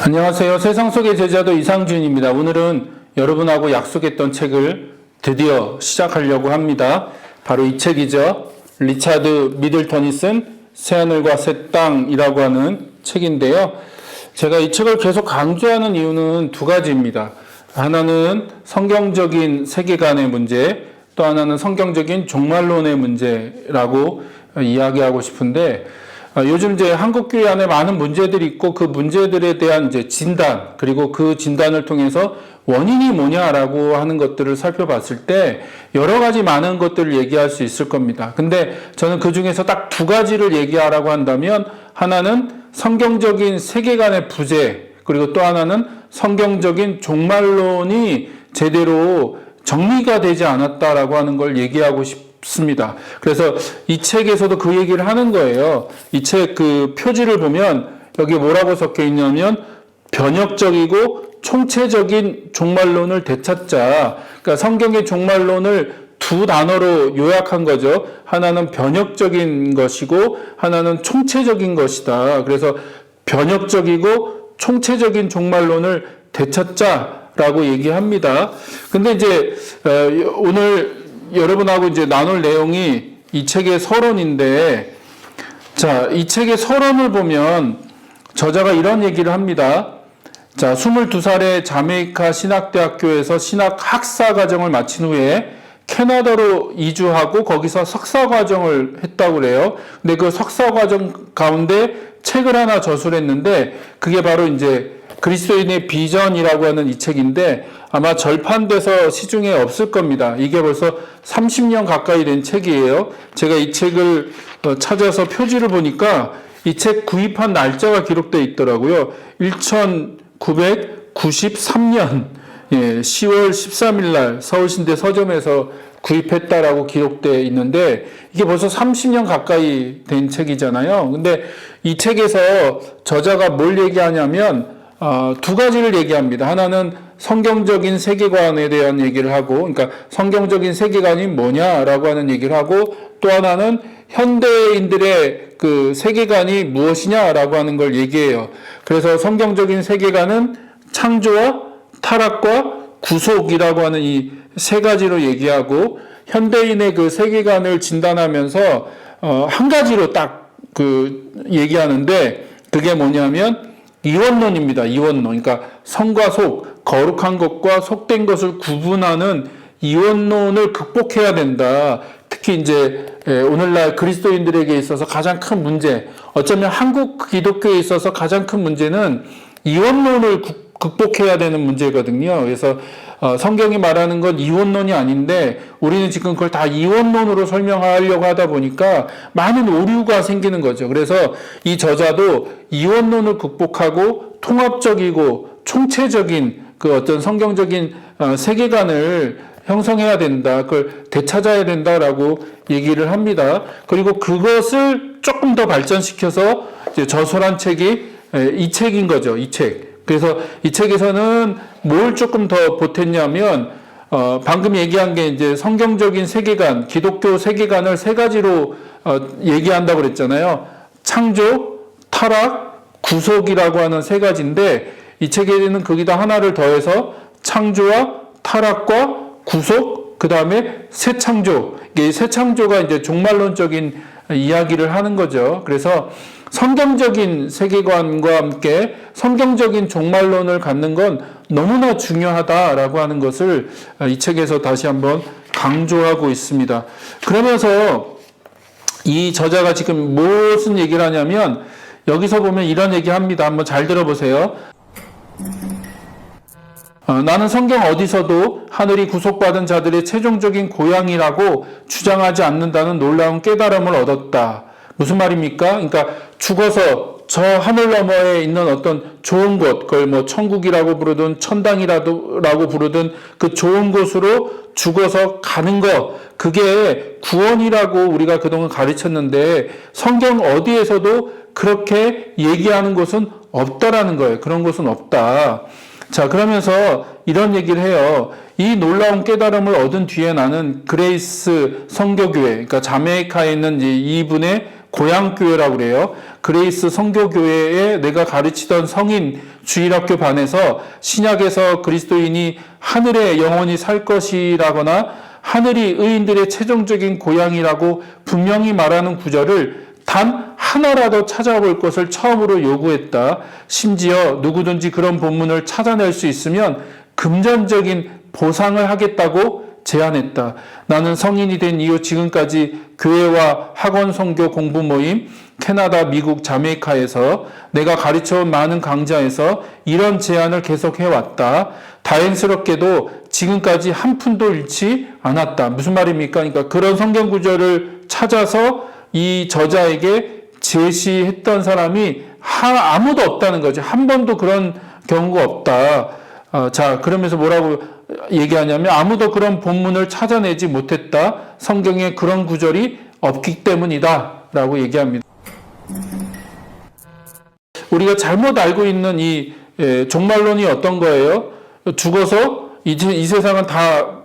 안녕하세요. 세상 속의 제자도 이상준입니다. 오늘은 여러분하고 약속했던 책을 드디어 시작하려고 합니다. 바로 이 책이죠. 리차드 미들턴이 쓴 새하늘과 새 땅이라고 하는 책인데요. 제가 이 책을 계속 강조하는 이유는 두 가지입니다. 하나는 성경적인 세계관의 문제, 또 하나는 성경적인 종말론의 문제라고 이야기하고 싶은데, 요즘 이제 한국교회 안에 많은 문제들이 있고 그 문제들에 대한 이제 진단, 그리고 그 진단을 통해서 원인이 뭐냐라고 하는 것들을 살펴봤을 때 여러 가지 많은 것들을 얘기할 수 있을 겁니다. 근데 저는 그 중에서 딱 두 가지를 얘기하라고 한다면, 하나는 성경적인 세계관의 부재, 그리고 또 하나는 성경적인 종말론이 제대로 정리가 되지 않았다라고 하는 걸 얘기하고 싶습니다. 그래서 이 책에서도 그 얘기를 하는 거예요. 이 책 그 표지를 보면 여기 뭐라고 적혀 있냐면, 변혁적이고 총체적인 종말론을 되찾자. 그러니까 성경의 종말론을 두 단어로 요약한 거죠. 하나는 변혁적인 것이고 하나는 총체적인 것이다. 그래서 변혁적이고 총체적인 종말론을 되찾자라고 얘기합니다. 근데 이제 오늘 여러분하고 이제 나눌 내용이 이 책의 서론인데, 자, 이 책의 서론을 보면 저자가 이런 얘기를 합니다. 자, 22살에 자메이카 신학대학교에서 신학 학사 과정을 마친 후에 캐나다로 이주하고 거기서 석사 과정을 했다고 그래요. 근데 그 석사 과정 가운데 책을 하나 저술했는데, 그게 바로 이제 그리스도인의 비전이라고 하는 이 책인데, 아마 절판돼서 시중에 없을 겁니다. 이게 벌써 30년 가까이 된 책이에요. 제가 이 책을 찾아서 표지를 보니까 이 책 구입한 날짜가 기록되어 있더라고요. 1993년 10월 13일 날 서울신대 서점에서 구입했다라고 기록되어 있는데, 이게 벌써 30년 가까이 된 책이잖아요. 근데 이 책에서 저자가 뭘 얘기하냐면 두 가지를 얘기합니다. 하나는 성경적인 세계관에 대한 얘기를 하고, 그러니까 성경적인 세계관이 뭐냐라고 하는 얘기를 하고, 또 하나는 현대인들의 그 세계관이 무엇이냐라고 하는 걸 얘기해요. 그래서 성경적인 세계관은 창조와 타락과 구속이라고 하는 이 세 가지로 얘기하고, 현대인의 그 세계관을 진단하면서 한 가지로 딱 그 얘기하는데, 그게 뭐냐면 이원론입니다. 이원론. 그러니까 성과 속, 거룩한 것과 속된 것을 구분하는 이원론을 극복해야 된다. 특히 이제 오늘날 그리스도인들에게 있어서 가장 큰 문제, 어쩌면 한국 기독교에 있어서 가장 큰 문제는 이원론을 극복해야 되는 문제거든요. 그래서 성경이 말하는 건 이원론이 아닌데, 우리는 지금 그걸 다 이원론으로 설명하려고 하다 보니까 많은 오류가 생기는 거죠. 그래서 이 저자도 이원론을 극복하고 통합적이고 총체적인 그 어떤 성경적인 세계관을 형성해야 된다. 그걸 되찾아야 된다라고 얘기를 합니다. 그리고 그것을 조금 더 발전시켜서 이제 저술한 책이 이 책인 거죠. 이 책. 그래서 이 책에서는 뭘 조금 더 보탰냐면, 방금 얘기한 게 이제 성경적인 세계관, 기독교 세계관을 세 가지로 얘기한다고 그랬잖아요. 창조, 타락, 구속이라고 하는 세 가지인데, 이 책에는 거기다 하나를 더해서 창조와 타락과 구속, 그 다음에 새 창조. 이게 새 창조가 이제 종말론적인 이야기를 하는 거죠. 그래서 성경적인 세계관과 함께 성경적인 종말론을 갖는 건 너무나 중요하다라고 하는 것을 이 책에서 다시 한번 강조하고 있습니다. 그러면서 이 저자가 지금 무슨 얘기를 하냐면, 여기서 보면 이런 얘기 합니다. 한번 잘 들어보세요. 나는 성경 어디서도 하늘이 구속받은 자들의 최종적인 고향이라고 주장하지 않는다는 놀라운 깨달음을 얻었다. 무슨 말입니까? 그러니까 죽어서 저 하늘 너머에 있는 어떤 좋은 곳, 그걸 뭐 천국이라고 부르든 천당이라고 부르든 그 좋은 곳으로 죽어서 가는 것, 그게 구원이라고 우리가 그동안 가르쳤는데, 성경 어디에서도 그렇게 얘기하는 곳은 없다라는 거예요. 그런 곳은 없다. 자, 그러면서 이런 얘기를 해요. 이 놀라운 깨달음을 얻은 뒤에 나는 그레이스 성교교회, 그러니까 자메이카에 있는 이분의 고향교회라고 그래요. 그레이스 성교교회에 내가 가르치던 성인 주일학교 반에서 신약에서 그리스도인이 하늘에 영원히 살 것이라거나 하늘이 의인들의 최종적인 고향이라고 분명히 말하는 구절을 단 하나라도 찾아볼 것을 처음으로 요구했다. 심지어 누구든지 그런 본문을 찾아낼 수 있으면 금전적인 보상을 하겠다고 제안했다. 나는 성인이 된 이후 지금까지 교회와 학원 선교 공부 모임, 캐나다, 미국, 자메이카에서 내가 가르쳐온 많은 강좌에서 이런 제안을 계속해왔다. 다행스럽게도 지금까지 한 푼도 잃지 않았다. 무슨 말입니까? 그러니까 그런 성경 구절을 찾아서 이 저자에게 제시했던 사람이 아무도 없다는 거죠. 한 번도 그런 경우가 없다. 자, 그러면서 뭐라고 얘기하냐면 아무도 그런 본문을 찾아내지 못했다. 성경에 그런 구절이 없기 때문이다. 라고 얘기합니다. 우리가 잘못 알고 있는 이 종말론이 어떤 거예요? 죽어서 이제 이 세상은 다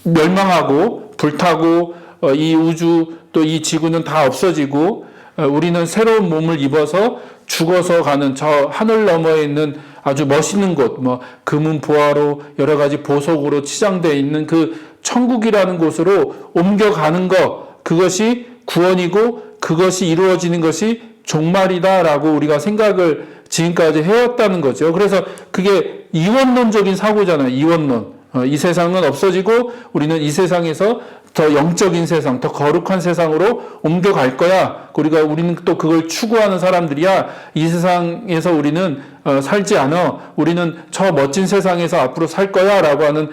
멸망하고 불타고 이 우주 또 이 지구는 다 없어지고 우리는 새로운 몸을 입어서 죽어서 가는 저 하늘 너머에 있는 아주 멋있는 곳, 뭐 금은 보화로 여러 가지 보석으로 치장되어 있는 그 천국이라는 곳으로 옮겨가는 것, 그것이 구원이고 그것이 이루어지는 것이 종말이다라고 우리가 생각을 지금까지 해왔다는 거죠. 그래서 그게 이원론적인 사고잖아요. 이원론. 이 세상은 없어지고 우리는 이 세상에서 더 영적인 세상, 더 거룩한 세상으로 옮겨갈 거야. 우리는 또 그걸 추구하는 사람들이야. 이 세상에서 우리는 살지 않아. 우리는 저 멋진 세상에서 앞으로 살 거야. 라고 하는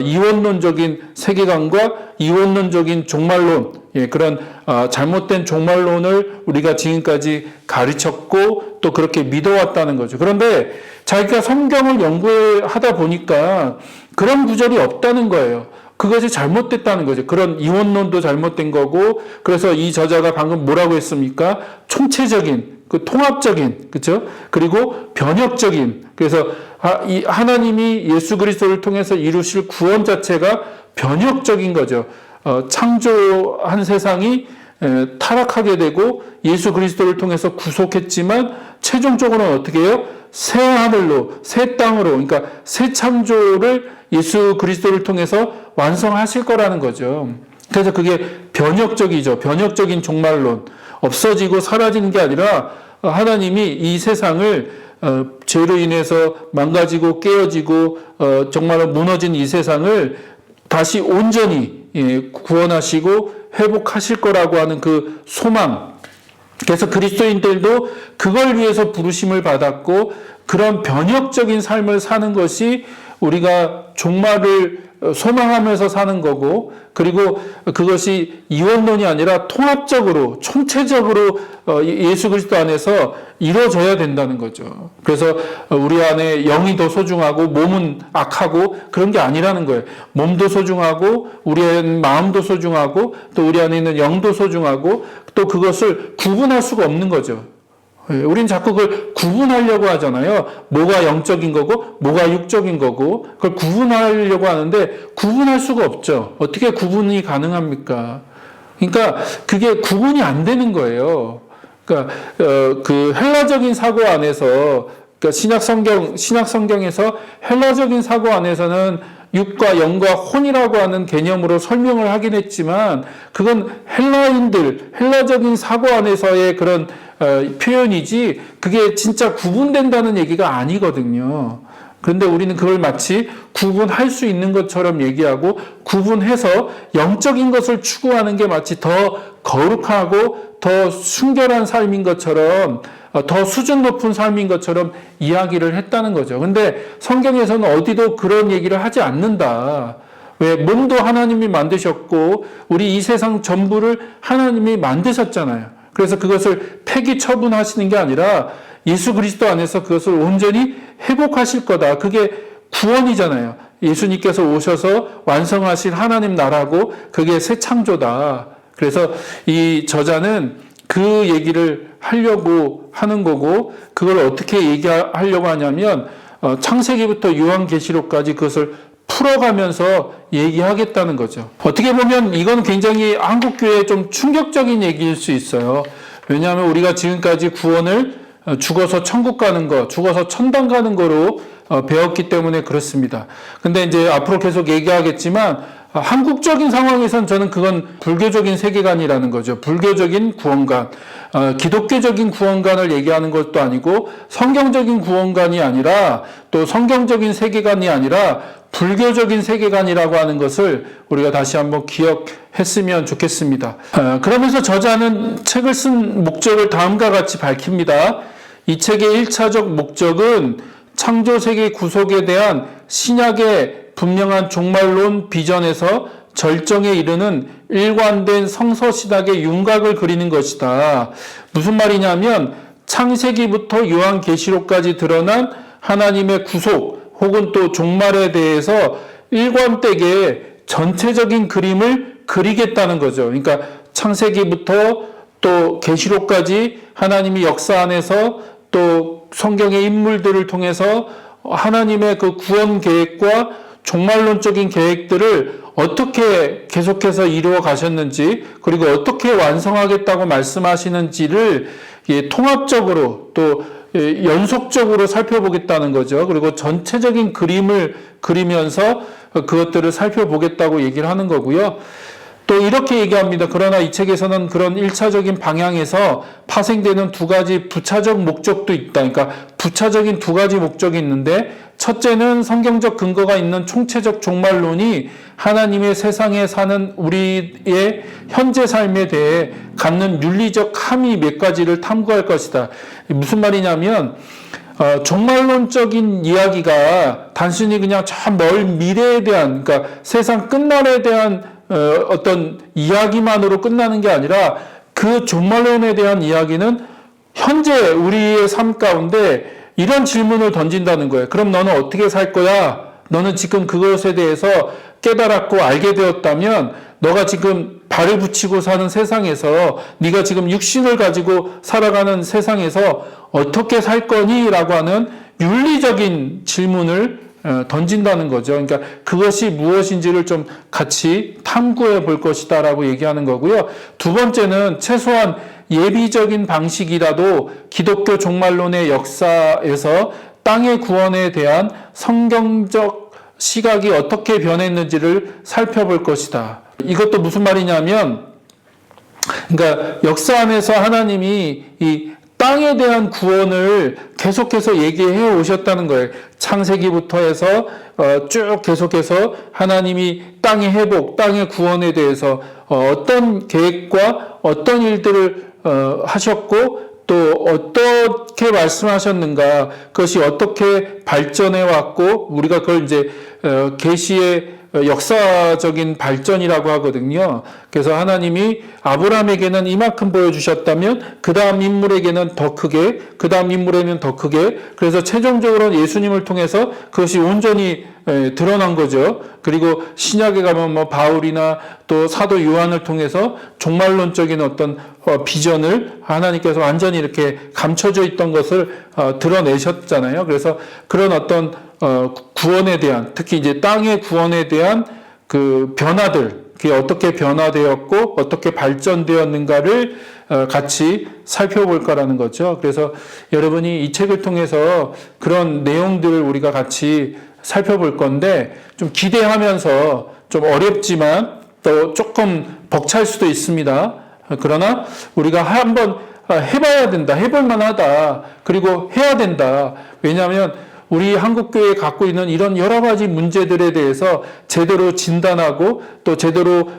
이원론적인 세계관과 이원론적인 종말론, 그런 잘못된 종말론을 우리가 지금까지 가르쳤고 또 그렇게 믿어왔다는 거죠. 그런데 자기가 성경을 연구하다 보니까 그런 구절이 없다는 거예요. 그것이 잘못됐다는 거죠. 그런 이원론도 잘못된 거고, 그래서 이 저자가 방금 뭐라고 했습니까? 총체적인, 통합적인, 그렇죠? 그리고 변혁적인. 그래서 이 하나님이 예수 그리스도를 통해서 이루실 구원 자체가 변혁적인 거죠. 창조한 세상이 타락하게 되고 예수 그리스도를 통해서 구속했지만 최종적으로는 어떻게 해요? 새 하늘로, 새 땅으로, 그러니까 새 창조를 예수 그리스도를 통해서 완성하실 거라는 거죠. 그래서 그게 변혁적이죠. 변혁적인 종말론. 없어지고 사라지는 게 아니라 하나님이 이 세상을 죄로 인해서 망가지고 깨어지고 정말로 무너진 이 세상을 다시 온전히 구원하시고 회복하실 거라고 하는 그 소망. 그래서 그리스도인들도 그걸 위해서 부르심을 받았고 그런 변혁적인 삶을 사는 것이 우리가 종말을 소망하면서 사는 거고, 그리고 그것이 이원론이 아니라 통합적으로 총체적으로 예수 그리스도 안에서 이루어져야 된다는 거죠. 그래서 우리 안에 영이 더 소중하고 몸은 악하고 그런 게 아니라는 거예요. 몸도 소중하고 우리 안에 마음도 소중하고 또 우리 안에 있는 영도 소중하고 또 그것을 구분할 수가 없는 거죠. 우린 자꾸 그걸 구분하려고 하잖아요. 뭐가 영적인 거고 뭐가 육적인 거고 그걸 구분하려고 하는데 구분할 수가 없죠. 어떻게 구분이 가능합니까? 그러니까 그게 구분이 안 되는 거예요. 그러니까 그 헬라적인 사고 안에서, 그러니까 신약 성경에서 헬라적인 사고 안에서는 육과 영과 혼이라고 하는 개념으로 설명을 하긴 했지만 그건 헬라적인 사고 안에서의 그런 표현이지 그게 진짜 구분된다는 얘기가 아니거든요. 그런데 우리는 그걸 마치 구분할 수 있는 것처럼 얘기하고 구분해서 영적인 것을 추구하는 게 마치 더 거룩하고 더 순결한 삶인 것처럼 더 수준 높은 삶인 것처럼 이야기를 했다는 거죠. 근데 성경에서는 어디도 그런 얘기를 하지 않는다. 왜? 몸도 하나님이 만드셨고 우리 이 세상 전부를 하나님이 만드셨잖아요. 그래서 그것을 폐기 처분하시는 게 아니라 예수 그리스도 안에서 그것을 온전히 회복하실 거다. 그게 구원이잖아요. 예수님께서 오셔서 완성하실 하나님 나라고 그게 새 창조다. 그래서 이 저자는 그 얘기를 하려고 하는 거고 그걸 어떻게 얘기하려고 하냐면 창세기부터 요한계시록까지 그것을 풀어가면서 얘기하겠다는 거죠. 어떻게 보면 이건 굉장히 한국교회에 좀 충격적인 얘기일 수 있어요. 왜냐하면 우리가 지금까지 구원을 죽어서 천국 가는 거, 죽어서 천당 가는 거로 배웠기 때문에 그렇습니다. 근데 이제 앞으로 계속 얘기하겠지만 한국적인 상황에선 저는 그건 불교적인 세계관이라는 거죠. 불교적인 구원관, 기독교적인 구원관을 얘기하는 것도 아니고 성경적인 구원관이 아니라 또 성경적인 세계관이 아니라 불교적인 세계관이라고 하는 것을 우리가 다시 한번 기억했으면 좋겠습니다. 그러면서 저자는 책을 쓴 목적을 다음과 같이 밝힙니다. 이 책의 1차적 목적은 창조세계 구속에 대한 신약의 분명한 종말론 비전에서 절정에 이르는 일관된 성서신학의 윤곽을 그리는 것이다. 무슨 말이냐면 창세기부터 요한계시록까지 드러난 하나님의 구속 혹은 또 종말에 대해서 일관되게 전체적인 그림을 그리겠다는 거죠. 그러니까 창세기부터 또 계시록까지 하나님이 역사 안에서 또 성경의 인물들을 통해서 하나님의 그 구원 계획과 종말론적인 계획들을 어떻게 계속해서 이루어 가셨는지 그리고 어떻게 완성하겠다고 말씀하시는지를 통합적으로 또 연속적으로 살펴보겠다는 거죠. 그리고 전체적인 그림을 그리면서 그것들을 살펴보겠다고 얘기를 하는 거고요. 또 이렇게 얘기합니다. 그러나 이 책에서는 그런 1차적인 방향에서 파생되는 두 가지 부차적 목적도 있다. 그러니까 부차적인 두 가지 목적이 있는데 첫째는 성경적 근거가 있는 총체적 종말론이 하나님의 세상에 사는 우리의 현재 삶에 대해 갖는 윤리적 함의 몇 가지를 탐구할 것이다. 무슨 말이냐면 종말론적인 이야기가 단순히 그냥 저 먼 미래에 대한 그러니까 세상 끝날에 대한 어떤 이야기만으로 끝나는 게 아니라 그 종말론에 대한 이야기는 현재 우리의 삶 가운데 이런 질문을 던진다는 거예요. 그럼 너는 어떻게 살 거야? 너는 지금 그것에 대해서 깨달았고 알게 되었다면 너가 지금 발을 붙이고 사는 세상에서 네가 지금 육신을 가지고 살아가는 세상에서 어떻게 살 거니? 라고 하는 윤리적인 질문을 던진다는 거죠. 그러니까 그것이 무엇인지를 좀 같이 탐구해 볼 것이다 라고 얘기하는 거고요. 두 번째는 최소한 예비적인 방식이라도 기독교 종말론의 역사에서 땅의 구원에 대한 성경적 시각이 어떻게 변했는지를 살펴볼 것이다. 이것도 무슨 말이냐면 그러니까 역사 안에서 하나님이 이 땅에 대한 구원을 계속해서 얘기해 오셨다는 거예요. 창세기부터 해서 쭉 계속해서 하나님이 땅의 회복, 땅의 구원에 대해서 어떤 계획과 어떤 일들을 하셨고 또 어떻게 말씀하셨는가 그것이 어떻게 발전해 왔고 우리가 그걸 이제 계시의 역사적인 발전이라고 하거든요. 그래서 하나님이 아브라함에게는 이만큼 보여주셨다면 그 다음 인물에게는 더 크게 그 다음 인물에는 더 크게 그래서 최종적으로는 예수님을 통해서 그것이 온전히 드러난 거죠. 그리고 신약에 가면 뭐 바울이나 또 사도 요한을 통해서 종말론적인 어떤 비전을 하나님께서 완전히 이렇게 감춰져 있던 것을 드러내셨잖아요. 그래서 그런 어떤 구원에 대한 특히 이제 땅의 구원에 대한 그 변화들 그게 어떻게 변화되었고 어떻게 발전되었는가를 같이 살펴볼 거라는 거죠. 그래서 여러분이 이 책을 통해서 그런 내용들을 우리가 같이 살펴볼 건데 좀 기대하면서 좀 어렵지만 또 조금 벅찰 수도 있습니다. 그러나 우리가 한번 해봐야 된다. 해볼 만하다. 그리고 해야 된다. 왜냐하면 우리 한국교회에 갖고 있는 이런 여러 가지 문제들에 대해서 제대로 진단하고 또 제대로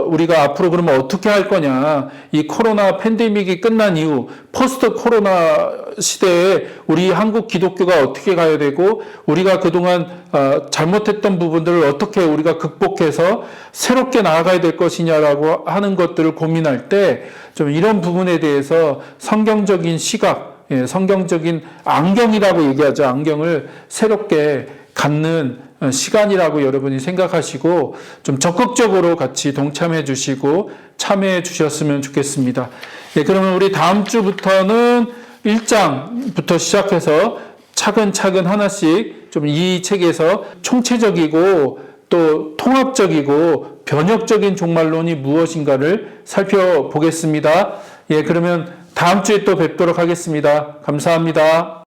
우리가 앞으로 그러면 어떻게 할 거냐. 이 코로나 팬데믹이 끝난 이후 포스트 코로나 시대에 우리 한국 기독교가 어떻게 가야 되고 우리가 그동안 잘못했던 부분들을 어떻게 우리가 극복해서 새롭게 나아가야 될 것이냐라고 하는 것들을 고민할 때 좀 이런 부분에 대해서 성경적인 시각 성경적인 안경이라고 얘기하죠. 안경을 새롭게 갖는 시간이라고 여러분이 생각하시고 좀 적극적으로 같이 동참해 주시고 참여해 주셨으면 좋겠습니다. 그러면 우리 다음 주부터는 1장부터 시작해서 차근차근 하나씩 좀 이 책에서 총체적이고 또 통합적이고 변혁적인 종말론이 무엇인가를 살펴보겠습니다. 예, 그러면 다음 주에 또 뵙도록 하겠습니다. 감사합니다.